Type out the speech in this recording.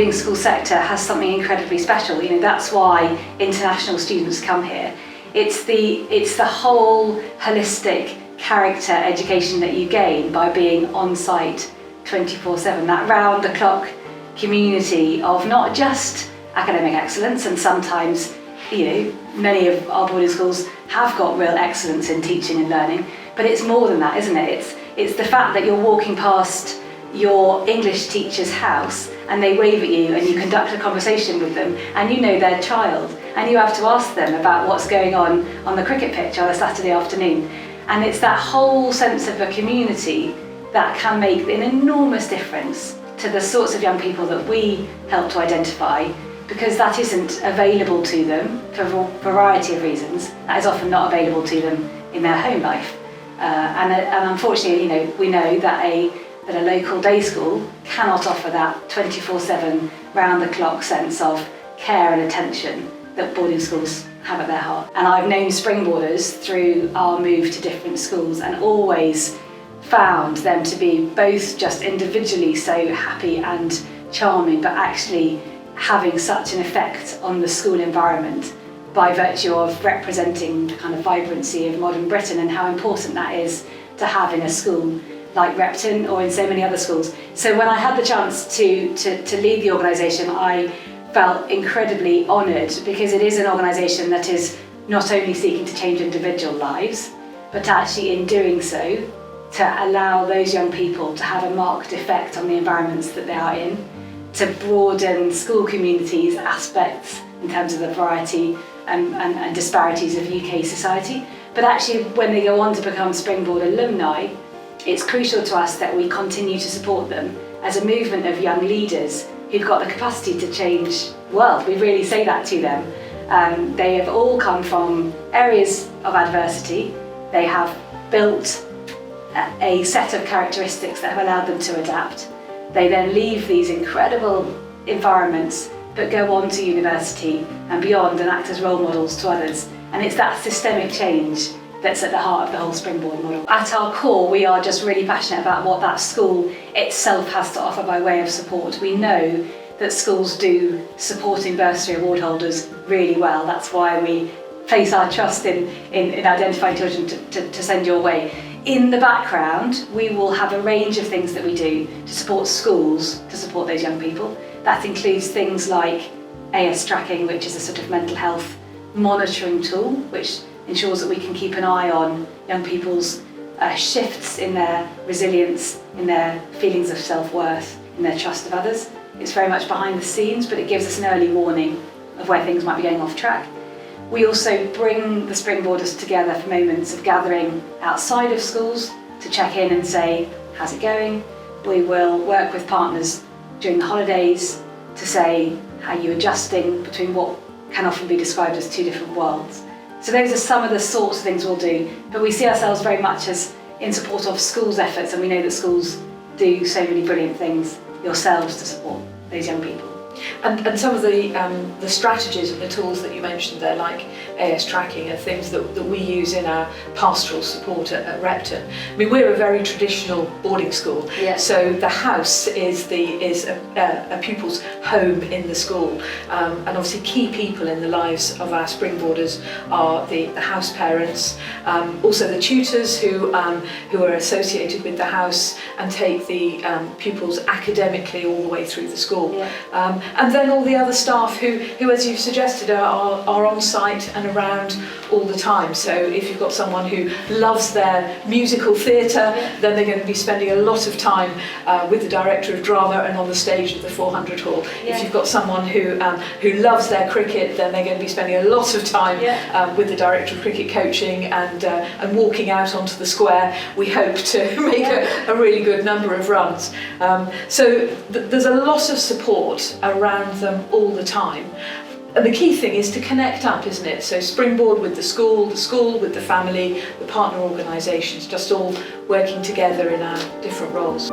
boarding school sector has something incredibly special. That's why international students come here. It's the whole holistic character education that you gain by being on site 24/7, that round the clock community of not just academic excellence, and sometimes many of our boarding schools have got real excellence in teaching and learning, but it's more than that, isn't it? It's the fact that you're walking past your English teacher's house and they wave at you and you conduct a conversation with them and you know their child and you have to ask them about what's going on the cricket pitch on a Saturday afternoon. And it's that whole sense of a community that can make an enormous difference to the sorts of young people that we help to identify, because that isn't available to them for a variety of reasons. That is often not available to them in their home life. And unfortunately, we know that a local day school cannot offer that 24/7 round-the-clock sense of care and attention that boarding schools have at their heart. And I've known Springboarders through our move to different schools and always found them to be both just individually so happy and charming, but actually having such an effect on the school environment by virtue of representing the kind of vibrancy of modern Britain and how important that is to have in a school like Repton or in so many other schools. So when I had the chance to lead the organisation, I felt incredibly honoured, because it is an organisation that is not only seeking to change individual lives, but actually in doing so to allow those young people to have a marked effect on the environments that they are in, to broaden school communities' aspects in terms of the variety and disparities of UK society. But actually, when they go on to become Springboard alumni, it's crucial to us that we continue to support them as a movement of young leaders who've got the capacity to change the world. We really say that to them. They have all come from areas of adversity. They have built a set of characteristics that have allowed them to adapt. They then leave these incredible environments but go on to university and beyond and act as role models to others. And it's that systemic change that's at the heart of the whole Springboard model. At our core, we are just really passionate about what that school itself has to offer by way of support. We know that schools do supporting bursary award holders really well. That's why we place our trust in identifying children to send your way. In the background, we will have a range of things that we do to support schools to support those young people. That includes things like AS tracking, which is a sort of mental health monitoring tool, which ensures that we can keep an eye on young people's shifts in their resilience, in their feelings of self-worth, in their trust of others. It's very much behind the scenes, but it gives us an early warning of where things might be going off track. We also bring the Springboarders together for moments of gathering outside of schools to check in and say, how's it going? We will work with partners during the holidays to say, how are you adjusting between what can often be described as two different worlds. So those are some of the sorts of things we'll do, but we see ourselves very much as in support of schools' efforts, and we know that schools do so many brilliant things yourselves to support those young people. And some of the strategies and the tools that you mentioned there, like AS tracking, are things that we use in our pastoral support at Repton. I mean, we're a very traditional boarding school, yeah. So the house is a pupil's home in the school, and obviously key people in the lives of our Springboarders are the house parents, also the tutors who are associated with the house and take the pupils academically all the way through the school. Yeah. And then all the other staff who as you've suggested, are on site and around all the time. So if you've got someone who loves their musical theatre, then they're going to be spending a lot of time with the director of drama and on the stage at the 400 Hall. Yeah. If you've got someone who loves their cricket, then they're going to be spending a lot of time with the director of cricket coaching and walking out onto the square. We hope to make a really good number of runs. So there's a lot of support around them all the time. And the key thing is to connect up, isn't it? So Springboard with the school with the family, the partner organisations, just all working together in our different roles.